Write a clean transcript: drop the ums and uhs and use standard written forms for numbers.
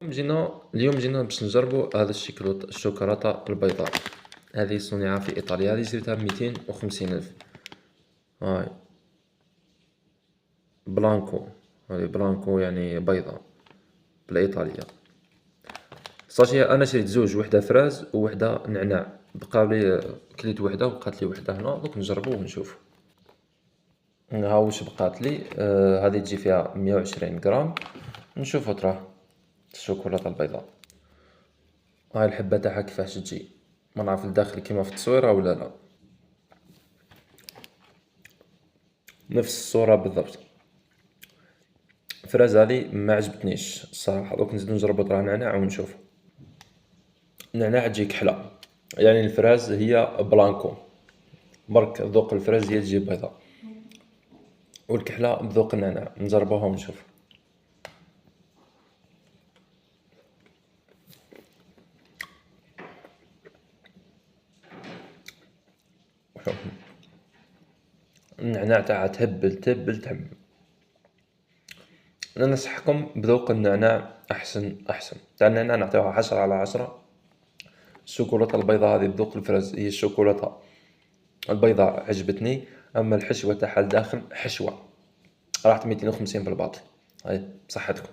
اليوم جينا باش نجربوا هذا الشوكولاتة البيضاء. هذه صنع في إيطاليا، هذه شريتها ب250 ألف. هاي بلانكو، هذه بلانكو يعني بيضاء بالإيطالية. صافي أنا شريت زوج، وحدة فراز ووحدة نعناع. بقاولي كليت وحدة وبقات لي وحدة هنا، دوك نجربو ونشوف. ها واش بقات لي. هذه تجي فيها 120 غرام. نشوفو تراه الشوكولاتة البيضاء. هاي الحبة تاعها كيفاش تجي، ما نعرف الداخل كيما في التصويرة ولا لا. نفس الصورة بالضبط. فراز هذه ما عجبتنيش الصراحة، دوك نزيدو نجربو تراه نعناع ونشوف. النعناع تجي كحلة، يعني الفراز هي بلانكو، برك ذوق الفراز هي تجي بيضاء، والكحلة بذوق النعناع. نجربوها ونشوف. النعناع تاعها تهبل تهبل تهبل. انا ننصحكم بذوق النعناع، احسن تاع النعناع نعطيوها 10/10. الشوكولاتة البيضاء هذه بذوق الفراز هي الشوكولاتة البيضاء عجبتني، اما الحشوة تاعها الداخل حشوة راحت 250 بالباطل. هاي بصحتكم.